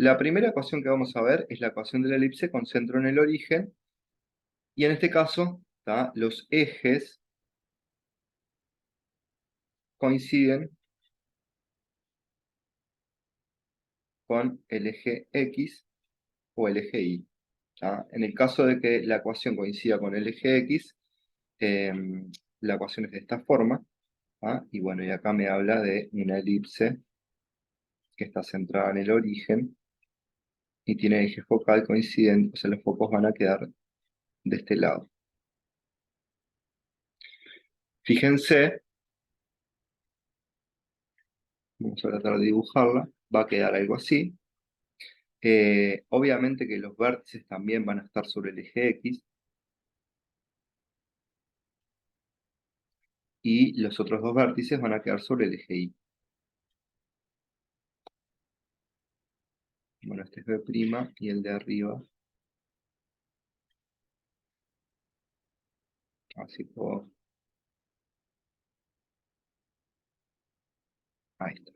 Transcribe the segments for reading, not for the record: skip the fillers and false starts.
La primera ecuación que vamos a ver es la ecuación de la elipse con centro en el origen, y en este caso, ¿tá? Los ejes coinciden con el eje X o el eje Y. ¿Tá? En el caso de que la ecuación coincida con el eje X, la ecuación es de esta forma, ¿tá? Y bueno, y acá me habla de una elipse que está centrada en el origen y tiene eje focal coincidente, o sea, los focos van a quedar de este lado. Fíjense, vamos a tratar de dibujarla, va a quedar algo así. Obviamente que los vértices también van a estar sobre el eje X, y los otros dos vértices van a quedar sobre el eje Y. Bueno, este es B' y el de arriba, así puedo, ahí está.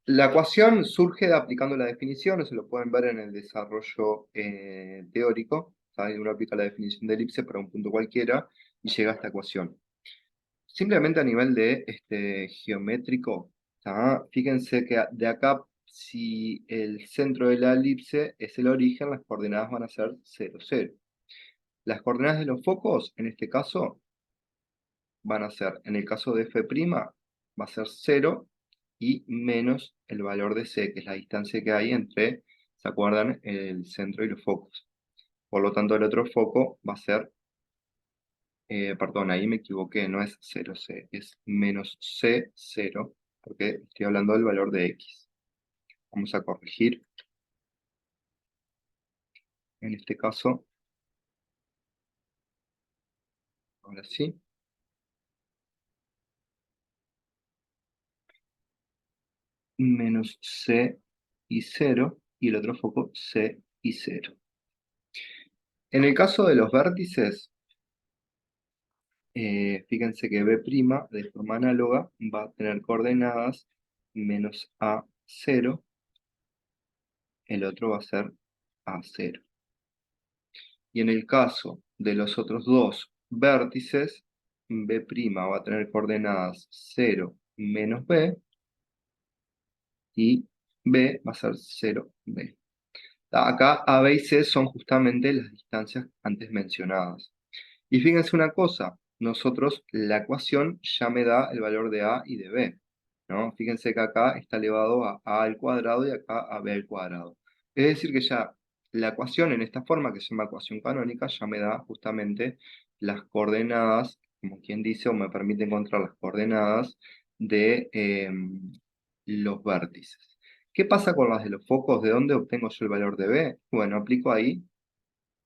La ecuación surge aplicando la definición, eso lo pueden ver en el desarrollo teórico. ¿Sabes? Uno aplica la definición de elipse para un punto cualquiera y llega a esta ecuación. Simplemente a nivel de geométrico, ¿tá? Fíjense que de acá, si el centro de la elipse es el origen, las coordenadas van a ser 0, 0. Las coordenadas de los focos, en este caso, van a ser, en el caso de f', va a ser 0 y menos el valor de c, que es la distancia que hay entre, ¿se acuerdan?, el centro y los focos. Por lo tanto, el otro foco va a ser, perdón, ahí me equivoqué, no es 0c, es menos c0, porque estoy hablando del valor de x. Vamos a corregir. En este caso, ahora sí, menos c y 0, y el otro foco c y 0. En el caso de los vértices, fíjense que B' de forma análoga va a tener coordenadas menos A0, el otro va a ser A0. Y en el caso de los otros dos vértices, B' va a tener coordenadas 0, menos B, y B va a ser 0, B. Acá A, B y C son justamente las distancias antes mencionadas. Y fíjense una cosa, nosotros la ecuación ya me da el valor de A y de B, ¿no? Fíjense que acá está elevado a A al cuadrado y acá a B al cuadrado. Es decir que ya la ecuación en esta forma, que se llama ecuación canónica, ya me da justamente las coordenadas, como quien dice, o me permite encontrar las coordenadas de los vértices. ¿Qué pasa con las de los focos? ¿De dónde obtengo yo el valor de B? Bueno, aplico ahí,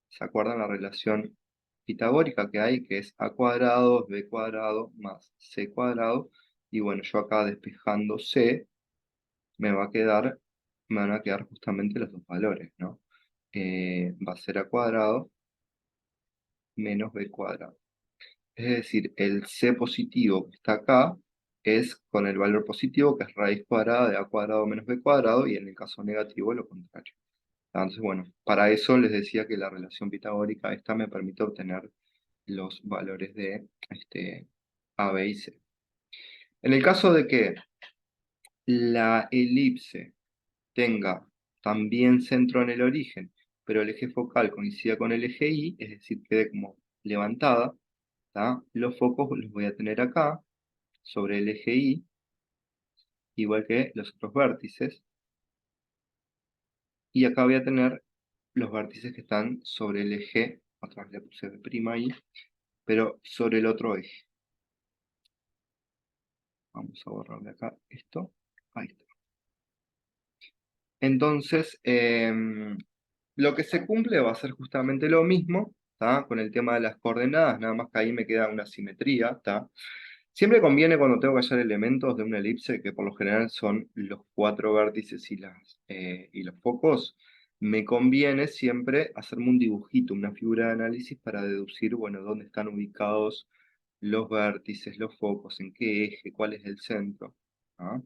¿se acuerdan la relación pitagórica que hay? Que es a cuadrado, b cuadrado más c cuadrado. Y bueno, yo acá despejando c, me van a quedar justamente los dos valores, ¿no? Va a ser a cuadrado menos b cuadrado. Es decir, el c positivo que está acá es con el valor positivo, que es raíz cuadrada de a cuadrado menos b cuadrado, y en el caso negativo lo contrario. Entonces, bueno, para eso les decía que la relación pitagórica esta me permite obtener los valores de A, B y C. En el caso de que la elipse tenga también centro en el origen, pero el eje focal coincida con el eje Y, es decir, quede como levantada, ¿tá? Los focos los voy a tener acá, sobre el eje Y, igual que los otros vértices, y acá voy a tener los vértices que están sobre el eje, otra vez le puse B' ahí, pero sobre el otro eje. Vamos a borrarle acá esto, ahí está. Entonces, lo que se cumple va a ser justamente lo mismo, ¿tá? Con el tema de las coordenadas, nada más que ahí me queda una simetría, ¿tá? Siempre conviene cuando tengo que hallar elementos de una elipse, que por lo general son los cuatro vértices y los focos, me conviene siempre hacerme un dibujito, una figura de análisis para deducir, bueno, dónde están ubicados los vértices, los focos, en qué eje, cuál es el centro. ¿Ah?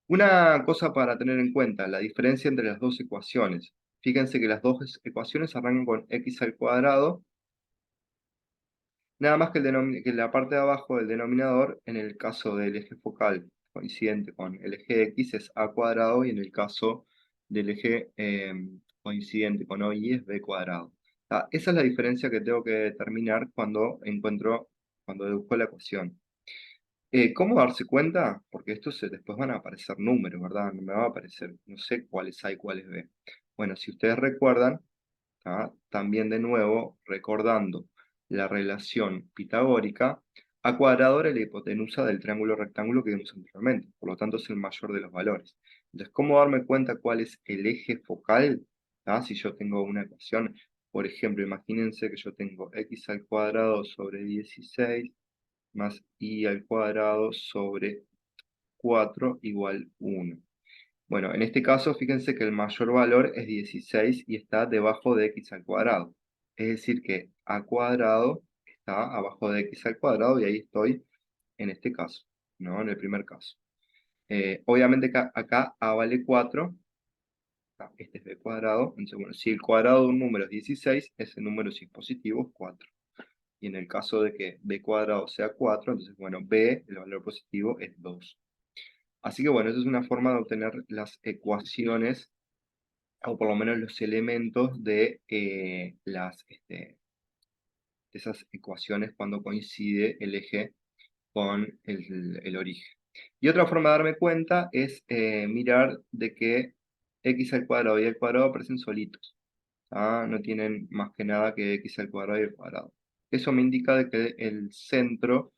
Una cosa para tener en cuenta, la diferencia entre las dos ecuaciones. Fíjense que las dos ecuaciones arrancan con x al cuadrado, nada más que, que la parte de abajo del denominador, en el caso del eje focal coincidente con el eje x, es a cuadrado, y en el caso del eje coincidente con OY es b cuadrado. Esa es la diferencia que tengo que determinar cuando deduzco la ecuación. ¿Cómo darse cuenta? Porque después van a aparecer números, ¿verdad? No me va a aparecer, no sé cuáles A y cuáles B. Bueno, si ustedes recuerdan, también de nuevo, recordando la relación pitagórica, a cuadrado era la hipotenusa del triángulo rectángulo que vimos anteriormente, por lo tanto es el mayor de los valores. Entonces, ¿cómo darme cuenta cuál es el eje focal? Si yo tengo una ecuación, por ejemplo, imagínense que yo tengo x al cuadrado sobre 16 más y al cuadrado sobre 4 igual 1. Bueno, en este caso, fíjense que el mayor valor es 16 y está debajo de x al cuadrado. Es decir, que a cuadrado está abajo de x al cuadrado, y ahí estoy en este caso, ¿no? En el primer caso. Obviamente acá a vale 4, este es b cuadrado. Entonces, bueno, si el cuadrado de un número es 16, ese número, si es positivo, es 4. Y en el caso de que b cuadrado sea 4, entonces, bueno, b, el valor positivo, es 2. Así que, bueno, esa es una forma de obtener las ecuaciones, o por lo menos los elementos de esas ecuaciones cuando coincide el eje con el origen. Y otra forma de darme cuenta es mirar de que x al cuadrado y al cuadrado aparecen solitos. No tienen más que nada que x al cuadrado y al cuadrado. Eso me indica de que el centro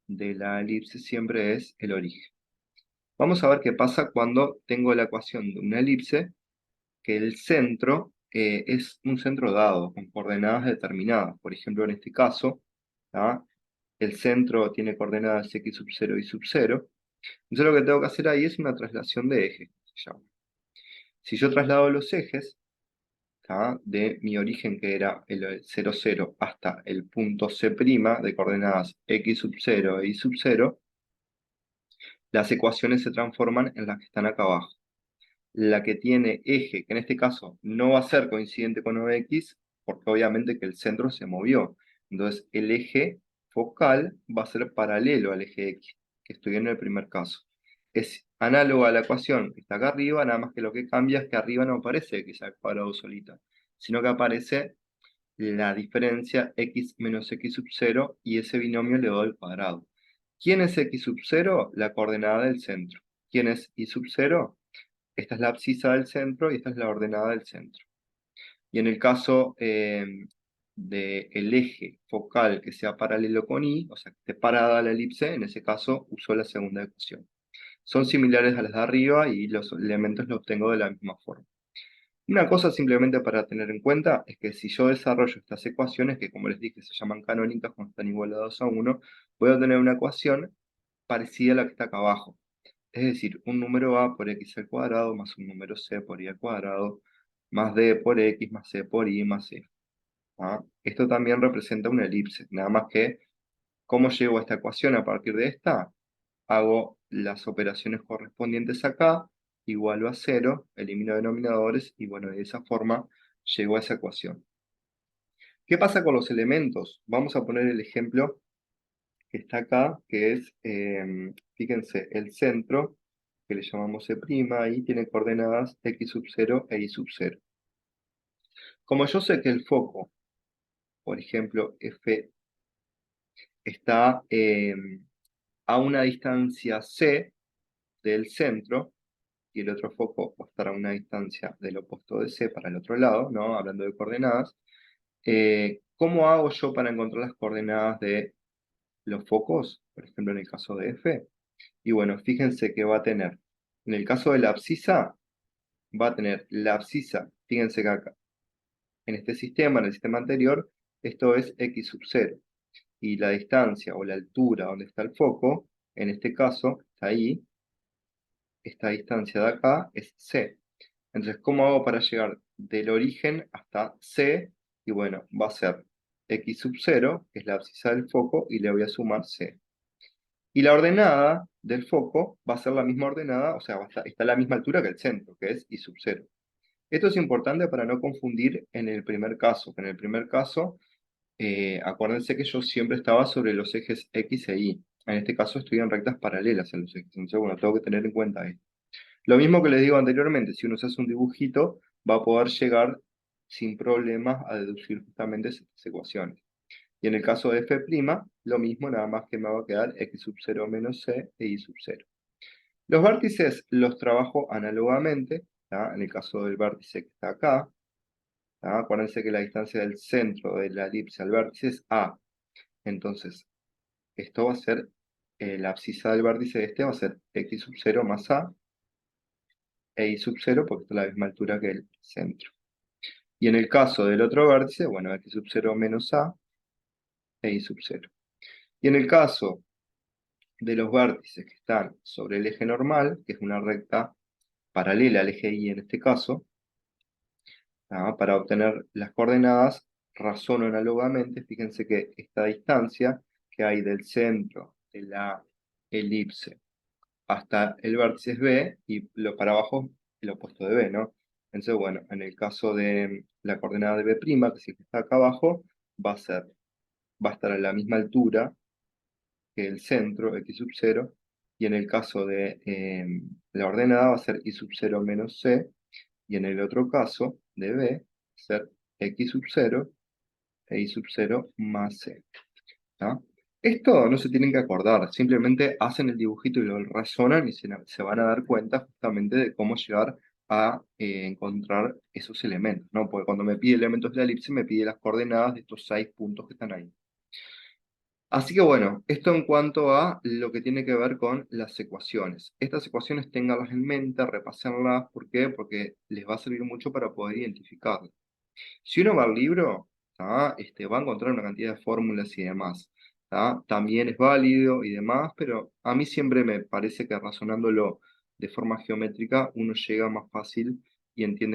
de la elipse siempre es el origen. Vamos a ver qué pasa cuando tengo la ecuación de una elipse, que el centro es un centro dado, con coordenadas determinadas. Por ejemplo, en este caso, el centro tiene coordenadas x sub 0 y sub 0. Entonces lo que tengo que hacer ahí es una traslación de ejes, se llama. Si yo traslado los ejes, de mi origen, que era el 0, 0, hasta el punto C' de coordenadas x sub 0 e y sub 0, las ecuaciones se transforman en las que están acá abajo. La que tiene eje, que en este caso no va a ser coincidente con OX, porque obviamente que el centro se movió. Entonces el eje focal va a ser paralelo al eje X, que estoy en el primer caso. Es análogo a la ecuación que está acá arriba, nada más que lo que cambia es que arriba no aparece X al cuadrado solita, sino que aparece la diferencia x menos x sub 0, y ese binomio le doy al cuadrado. ¿Quién es x sub 0? La coordenada del centro. ¿Quién es y sub 0? Esta es la abscisa del centro y esta es la ordenada del centro. Y en el caso del eje focal que sea paralelo con y, o sea, que esté parada la elipse, en ese caso uso la segunda ecuación. Son similares a las de arriba y los elementos los obtengo de la misma forma. Una cosa simplemente para tener en cuenta es que si yo desarrollo estas ecuaciones, que como les dije se llaman canónicas cuando están igualadas a 1, voy a obtener una ecuación parecida a la que está acá abajo. Es decir, un número a por x al cuadrado más un número c por y al cuadrado más d por x más c por y más c. Esto también representa una elipse, nada más que ¿cómo llego a esta ecuación? A partir de esta, hago las operaciones correspondientes acá, igualo a 0, elimino denominadores, y bueno, de esa forma llego a esa ecuación. ¿Qué pasa con los elementos? Vamos a poner el ejemplo que está acá, que es, fíjense, el centro, que le llamamos C', y tiene coordenadas x sub 0 e y sub 0. Como yo sé que el foco, por ejemplo, F, está a una distancia c del centro, y el otro foco va a estar a una distancia del opuesto de C para el otro lado, ¿no? Hablando de coordenadas. ¿Cómo hago yo para encontrar las coordenadas de los focos? Por ejemplo, en el caso de F. Y bueno, fíjense que va a tener, en el caso de la abscisa, va a tener la abscisa, fíjense que acá, en este sistema, en el sistema anterior, esto es x sub 0. Y la distancia o la altura donde está el foco, en este caso, está ahí, esta distancia de acá es c. Entonces, ¿cómo hago para llegar del origen hasta C? Y bueno, va a ser x sub 0, que es la abscisa del foco, y le voy a sumar c. Y la ordenada del foco va a ser la misma ordenada, o sea, está a la misma altura que el centro, que es y sub 0. Esto es importante para no confundir en el primer caso, que en el primer caso, acuérdense que yo siempre estaba sobre los ejes X e Y. En este caso estoy en rectas paralelas en los ejes, entonces bueno, tengo que tener en cuenta esto. Lo mismo que les digo anteriormente, si uno se hace un dibujito, va a poder llegar sin problemas a deducir justamente estas ecuaciones. Y en el caso de f', lo mismo, nada más que me va a quedar x sub 0 menos c e y sub 0. Los vértices los trabajo análogamente, ¿tá? En el caso del vértice que está acá, ¿tá? Acuérdense que la distancia del centro de la elipse al vértice es a. Entonces, esto va a ser, la abscisa del vértice de este va a ser x sub 0 más a e y sub 0, porque está a la misma altura que el centro. Y en el caso del otro vértice, bueno, x sub 0 menos a e y sub 0. Y en el caso de los vértices que están sobre el eje normal, que es una recta paralela al eje Y en este caso, para obtener las coordenadas, razono análogamente. Fíjense que esta distancia que hay del centro de la elipse hasta el vértice es B, y lo para abajo el opuesto de B, ¿no? Entonces, bueno, en el caso de la coordenada de B', que es el que está acá abajo, va a estar a la misma altura que el centro, x sub 0, y en el caso de la ordenada va a ser y sub 0 menos c, y en el otro caso de b, va a ser x sub 0 e y sub 0 más c. ¿Tá? Esto no se tienen que acordar, simplemente hacen el dibujito y lo razonan y se van a dar cuenta justamente de cómo llegar a encontrar esos elementos, ¿no? Porque cuando me pide elementos de la elipse, me pide las coordenadas de estos 6 puntos que están ahí. Así que bueno, esto en cuanto a lo que tiene que ver con las ecuaciones. Estas ecuaciones ténganlas en mente, repásenlas. ¿Por qué? Porque les va a servir mucho para poder identificarlas. Si uno va al libro, ¿tá? Va a encontrar una cantidad de fórmulas y demás. ¿Tá? También es válido y demás, pero a mí siempre me parece que razonándolo de forma geométrica uno llega más fácil y entiende